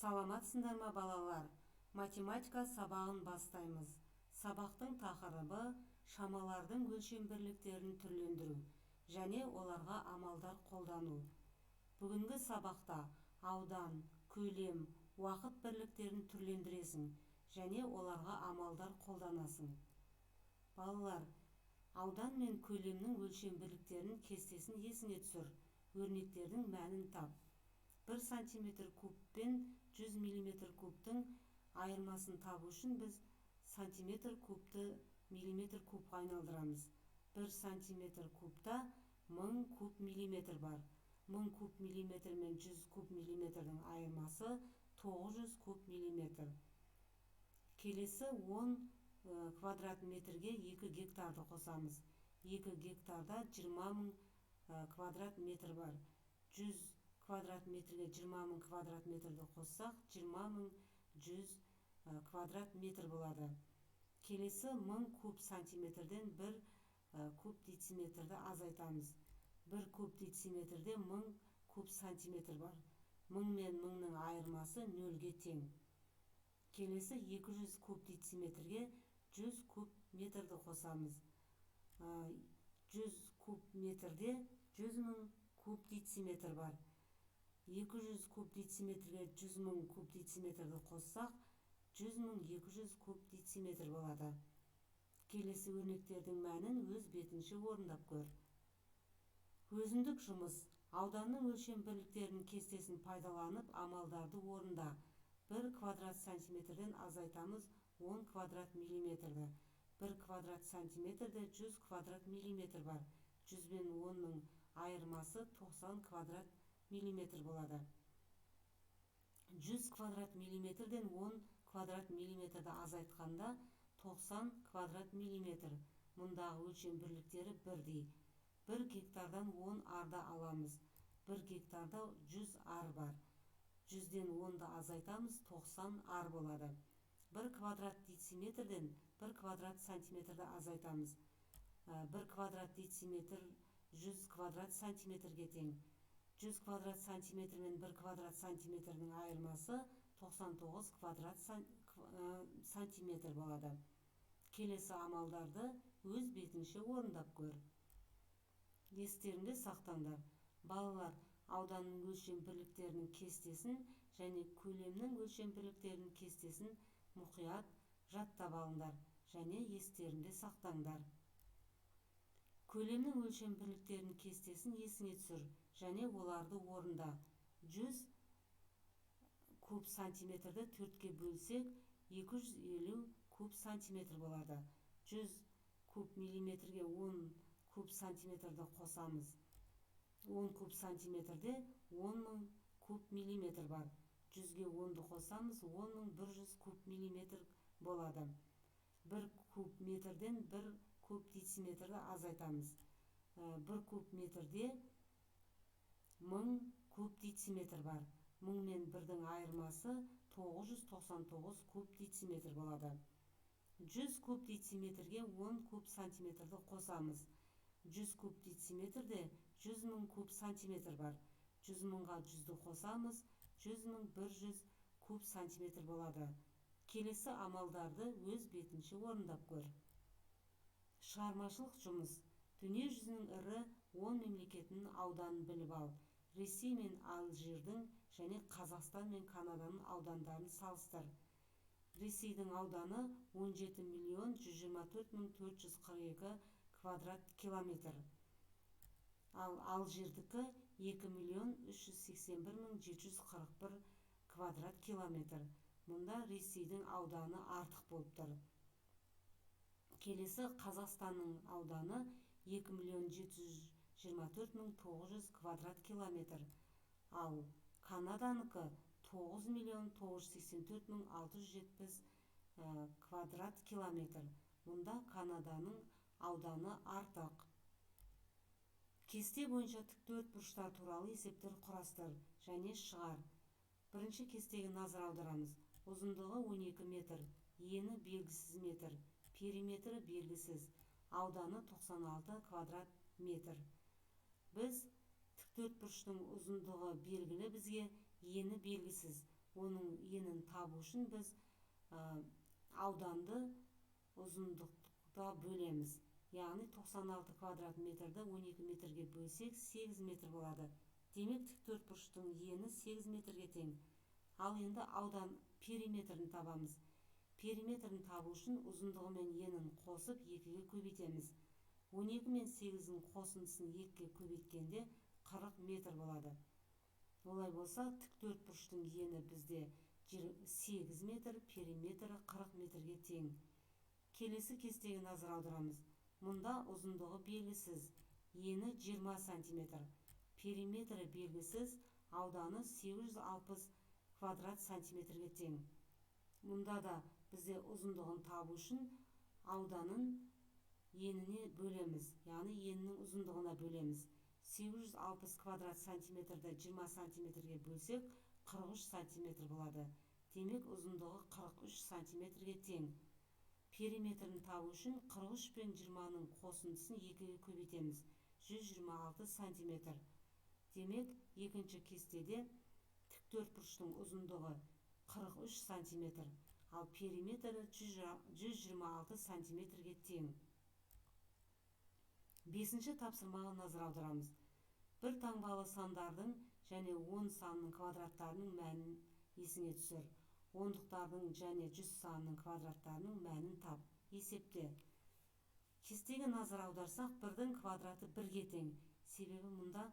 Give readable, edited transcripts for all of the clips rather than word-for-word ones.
Саламатсыңдар ма балалар? Математика сабағын бастаймыз. Сабақтың тақырыбы шамалардың өлшем бірліктерін түрлендіру және оларға амалдар қолдану. Бүгінгі сабақта аудан, көлем, уақыт бірліктерін түрлендіресің және оларға амалдар қолданасың. Балалар, аудан мен көлемнің өлшем бірліктерінің кестесін есіңе түсір. Өрнектердің мәнін тап. 1 сантиметр куб пен 100 миллиметр кубтың айырмасын табу үшін біз сантиметр кубты миллиметр кубқа айналдырамыз. 1 сантиметр кубта 1000 куб миллиметр бар. 1000 куб миллиметр мен 100 куб миллиметрдің айырмасы 900 куб миллиметр. Келесі 10 квадрат метрге 2 гектарды қосамыз. 2 гектарда 20 000 квадрат метр бар. 100 квадрат метрге 20 000 квадрат метрді қоссақ, 20 100 квадрат метр болады. Келесі 1000 куб сантиметрден 1 куб дециметрді азайтамыз. 1 куб дециметрде 1000 куб сантиметр бар. 1000 мен 1000-ның айырмасы 0-ге тең. Келесі 200 куб дециметрге 100 куб метрді қосамыз. 100 куб метрде 100 000 куб дециметр бар. 200 куб дециметрге 100 000 куб дециметрді қоссақ, 100 200 куб дециметр болады. Келесі өрнектердің мәнін өз бетінше орындап көр. Өзіндік жұмыс. Ауданның өлшем бірліктерінің кестесін пайдаланып амалдарды орында. 1 квадрат сантиметрден азайтамыз 10 квадрат миллиметрді. 1 квадрат сантиметрде 100 квадрат миллиметр бар. 100 бен 10-ның айырмасы 90 квадрат миллиметр болады. 100 квадрат миллиметрден 10 квадрат миллиметрді азайтқанда 90 квадрат миллиметр. Мұндағы өлшем бірліктері бірдей. 1 гектардан 10 арды аламыз. 1 гектарда 100 ар бар. 100-ден 10-ды азайтамыз, 90 ар болады. 1 квадрат дециметрден 1 квадрат сантиметрді азайтамыз. 1 квадрат дециметр 100 квадрат сантиметрге тең. 100 квадрат сантиметр мен 1 квадрат сантиметрдің айырмасы 99 квадрат сантиметр болады. Келесі амалдарды өз бетінше орындап көр. Естеріңде сақтаңдар. Балалар, ауданның өлшем бірліктерінің кестесін және көлемнің өлшем бірліктерінің кестесін мұқият жаттап алыңдар және естеріңде сақтаңдар. Көлемнің өлшем бірліктерінің кестесін есіңе түсір және оларды орында. 100 куб сантиметрді 4-ке бөлсек, 250 куб сантиметр болады. 100 куб миллиметрге 10 куб сантиметрді қосамыз. 10 куб сантиметрде 10 000 куб миллиметр бар. 100-ге 10-ды қосамыз, 10 100 куб миллиметр болады. 1 куб метрден 1 куб дециметрді азайтамыз. 1 куб метрде 1000 куб дециметр бар. 1000 мен 1-дің айырмасы 999 куб дециметр болады. 100 куб дециметрге 10 куб сантиметрді қосамыз. 100 куб дециметрде 100 000 куб сантиметр бар. 100 000-ға 100-ді қосамыз, 100 100 куб сантиметр болады. Келесі амалдарды өз бетінше орындап көр. Шығармашылық жұмыс. Дүние жүзінің ірі 10 мемлекетінің ауданын біліп ал. Ресей мен Алжирдің және Қазақстан мен Канаданың аудандарын салыстыр. Ресейдің ауданы 17 124 442 квадрат километр. Ал Алжирдікі 2 381 741 квадрат километр. Мұнда Ресейдің ауданы артық болып тұр. Келесі Қазақстанның ауданы 2 724 900 квадрат километр. Ал Канаданыкі 9 984 670 квадрат километр. Мұнда Канаданың ауданы артық. Кесте бойынша тіктөрт бұрыштар туралы есептер құрастыр және шығар. Бірінші кестеге назар аударамыз. Ұзындығы 12 метр, ені белгісіз метр, периметрі белгісіз, ауданы 96 квадрат метр. Біз тіктөрт бұрыштың ұзындығы белгілі, бізге ені белгісіз. оның енін табу үшін біз ауданды ұзындықта бөлеміз. Яғни 96 квадрат метрді 12 метрге бөлсек 8 метр болады. Демек тіктөртбұрыштың ені 8 метрге тең. Ал енді аудан периметрін табамыз. Периметрін табу үшін ұзындығы мен енін қосып 2-ге көбейтеміз. 12 мен 8-дің қосындысын 2-ге көбейткенде 40 метр болады. Олай болса, тіктөртбұрыштың ені бізде 8 метр, периметрі 40 метрге тең. Келесі кестеге назар аударамыз. Мұнда ұзындығы белгісіз, ені 20 сантиметр, периметрі белгісіз, ауданы 860 квадрат сантиметрге тең. Мұнда да бізде ұзындығын табу үшін ауданын еніне бөлеміз, яғни енінің ұзындығына бөлеміз. 860 квадрат сантиметрді 20 сантиметрге бөлсек 43 сантиметр болады. Демек ұзындығы 43 сантиметрге тең. Периметрін табу үшін 43 пен 20-ның қосындысын 2-ге көбейтеміз. 126 сантиметр. Демек екінші кестеде тіктөртбұрыштың ұзындығы 43 сантиметр, ал периметрі 126 сантиметрге тең. Бесінші тапсырмаға назар аударамыз. Бір таңбалы сандардың және 10 санының квадраттарының мәнін есіңе түсір. Ондықтардың және 100 санының квадраттарының мәнін тап. Есепте. Кестеге назар аударсақ, бірдің квадраты 1-ге тең. Себебі мұнда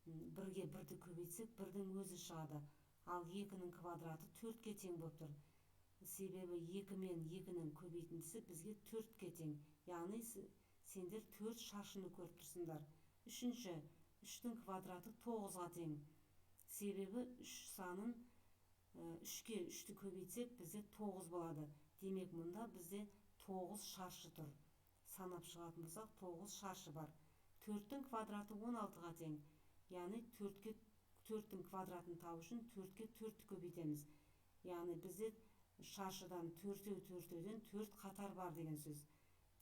1-ге 1-ді көбейтсек 1-дің өзі шығады. Ал 2-ның квадраты 4-ге тең болып тұр. Себебі 2 мен 2-ның көбейтіндісі бізге 4-ге тең. Яғни сендер 4 шаршыны көріп тұрсыңдар. Үшінші, 3-дің квадраты 9-ға тең. Себебі 3 санын 3-ке 3-ті көбейтсек бізде 9 болады. Демек мұнда бізде 9 шаршы тұр. Санап шығатын болсақ 9 шаршы бар. 4-дің квадраты 16-ға тең. Яғни 4-дің квадратын табу үшін 4-ке 4-ті көбейтеміз. Яғни бізде шаршыдан 4-ден 4 қатар бар деген сөз.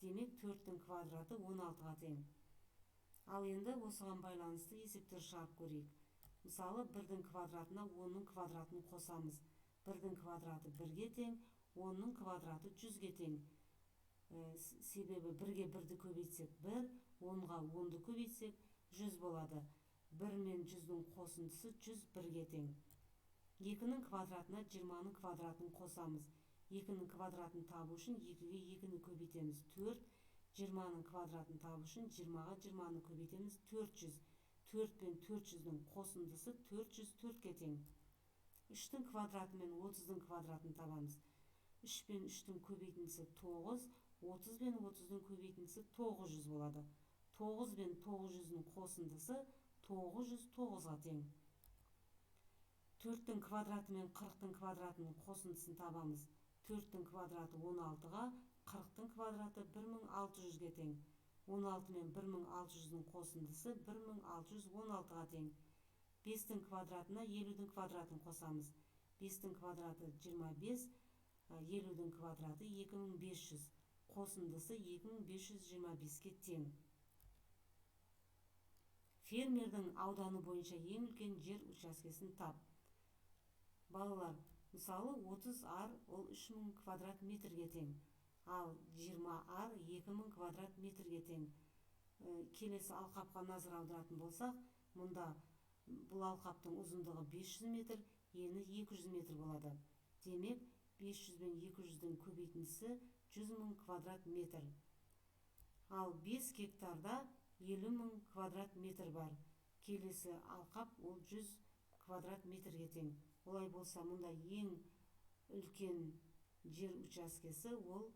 Демек 4-дің квадраты 16-ға тең. Ал енді осыған байланысты есептер шығарып көрейік. Мысалы, 1-дің квадратына 10-ның квадратын қосамыз. 1-дің квадраты 1-ге тең, 10-ның квадраты 100-ге тең. Себебі 1-ге 1-ді көбейтсек 1, 10-ға 10-ды көбейтсек 100 болады. 1 мен 100-дің қосындысы 101-ге тең. 2-ның квадратына 20-ның квадратын қосамыз. 2-ның квадратын табу үшін 2-ге 2-ні көбейтеміз 4, 20-ның квадратын табу үшін 20-ға 20-ны көбейтеміз 400. 4 пен 400-дің қосындысы 404-ге тең. 3-дің квадраты мен 30-дің квадратын табамыз. 3 пен 3-дің көбейтіндісі 9, 30 пен 30-дің көбейтіндісі 900 болады. 9 пен 900-дің қосындысы 909-ға тең. 4-дің квадраты мен 40-дің квадратының қосындысын табамыз. 4-дің квадраты 16-ға, 40-дің квадраты 1600-ге тең. 16 мен 1600-дің қосындысы 1616-ға тең. 5-дің квадратына 50-дің квадратын қосамыз. 5-дің квадраты 25, 50-дің квадраты 2500. Қосындысы 2525-ке тең. Фермердің ауданы бойынша ең үлкен жер учаскесін тап. Балалар, мысалы 30 ар ол 3000 квадрат метрге тең. Ал 20 ар 2000 квадрат метрге тең. Келесі алқапқа назар аударатын болсақ, мұнда бұл алқаптың ұзындығы 500 метр, ені 200 метр болады. Демек, 500 бен 200-дің көбейтіндісі 100 000 квадрат метр. Ал 5 гектарда 50 000 квадрат метр бар. Келесі алқап ол 100 квадрат метрге тең. Олай болса, мұнда ең үлкен жер учаскесі ол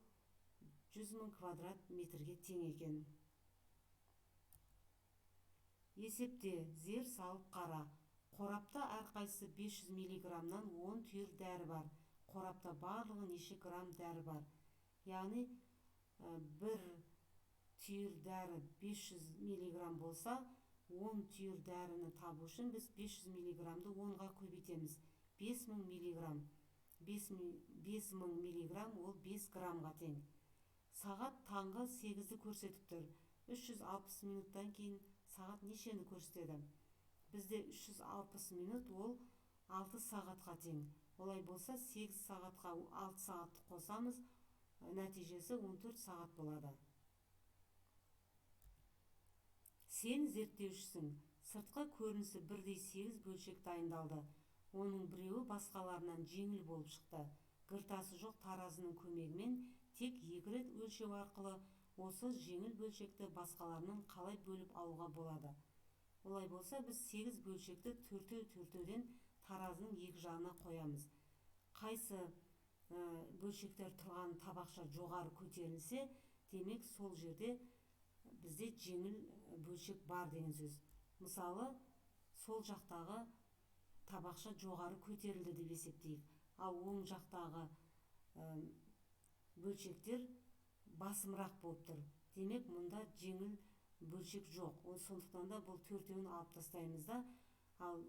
100 000 квадрат метрге тең екен. Есепте зер салып қара. Қорапта әрқайсысы 500 миллиграмнан 10 түйір дәрі бар. Қорапта барлығы неше грамм дәрі бар. Яғни бір түйір дәрі 500 миллиграм болса, 10 түйір дәріні табу үшін біз 500 миллиграмды 10-ға көбейтеміз. 5000 миллиграм. 5000 миллиграм ол 5 граммға тең. Сағат таңғы 8-ді көрсетіп тұр. 360 минуттан кейін сағат нешені көрсетеді? Бізде 360 минут ол 6 сағатқа тең. Олай болса 8 сағатқа 6 сағатты қосамыз, нәтижесі 14 сағат болады. Сен зерттеушісің. Сыртқы көрінісі бірдей 8 бөлшек дайындалды. Оның біреуі басқаларынан жеңіл болып шықты. Гыртасы жоқ таразының көмегімен тек 2 рет өлшеу арқылы осы жеңіл бөлшекті басқаларынан қалай бөліп алуға болады? Олай болса, біз 8 бөлшекті төртеуден таразының екі жағына қоямыз. Қайсы бөлшектер тұрған табақша жоғары көтерілсе, демек сол жерде бізде жеңіл бөлшек бар деген сөз. Мысалы, сол жақтағы табақша жоғары көтерілді деп есептейік. Ал оң жақтағы бөлшектер басымырақ болып тұр. Демек, мұнда жеңіл бөлшек жоқ. Сондықтан да бұл төртеуін алып тастаймыз да, ал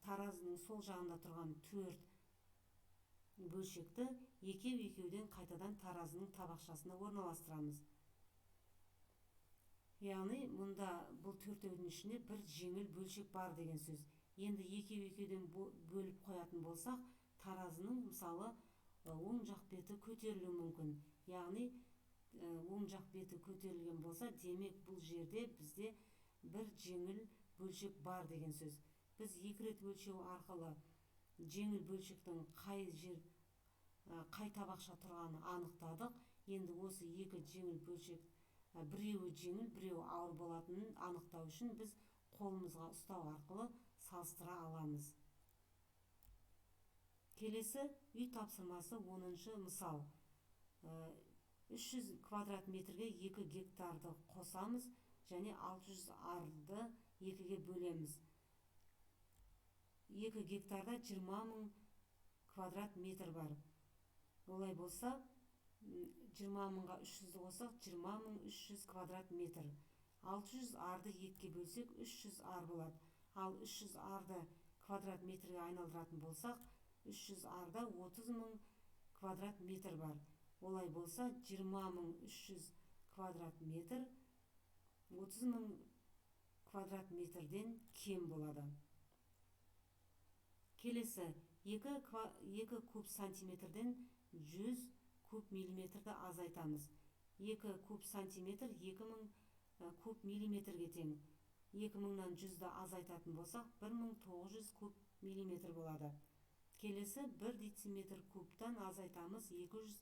таразының сол жағында тұрған 4 бөлшекті екеуден қайтадан таразының табақшасына орналастырамыз. Яғни, мұнда бұл төртеудің ішінде бір жеңіл бөлшек бар деген сөз. Енді екеуден бөліп қоятын болсақ, таразының мысалы оң жақ беті көтерілуі мүмкін. Яғни, оң жақ беті көтерілген болса, демек бұл жерде бізде бір жеңіл бөлшек бар деген сөз. Біз 2 рет өлшеу арқылы жеңіл бөлшектің қай табақша тұрғанын анықтадық. Енді осы 2 жеңіл бөлшек, біреуі жеңіл, біреуі ауыр болатынын анықтау үшін біз қолымызға ұстау арқылы салыстыра аламыз. Келесі үй тапсырмасы 10-шы мысал. 300 квадрат метрге 2 гектарды қосамыз және 600 арды 2-ге бөлеміз. 2 гектарда 20 000 квадрат метр бар. Олай болса, 20 000-ға 300-ді қосақ, 20 300 квадрат метр. 600 арды 2-ге бөлсек, 300 ар болады. Ал 300 арды квадрат метрге айналдыратын болсақ, 300 арда 30 000 квадрат метр бар. Олай болса, 20 300 квадрат метр 30 000 квадрат метрден кем болады. Келесі, 2 куб сантиметрден 100 куб миллиметрді азайтамыз. 2 куб сантиметр 2000 куб миллиметрге тең. 2000-нан 100-ді азайтатын болсақ, 1900 куб миллиметр болады. Келесі, 1 дециметр кубтан азайтамыз 200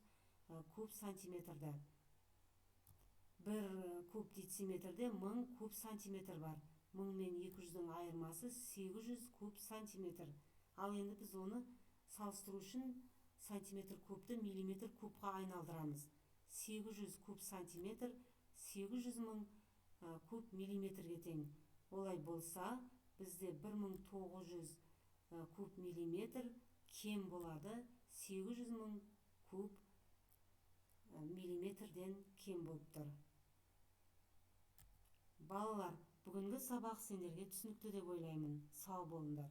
куб сантиметрді. 1 куб дециметрде 1000 куб сантиметр бар. 1000 мен 200-дің айырмасы 800 куб сантиметр. Ал енді біз оны салыстыру үшін сантиметр кубты миллиметр кубқа айналдырамыз. 800 куб сантиметр 800 000 куб миллиметрге тең. Олай болса, бізде 1900 куб миллиметр кем болады, 800 000 куб миллиметрден кем болып тұр. Балалар, бүгінгі сабақ сендерге түсінікті деп ойлаймын. Сау болыңдар.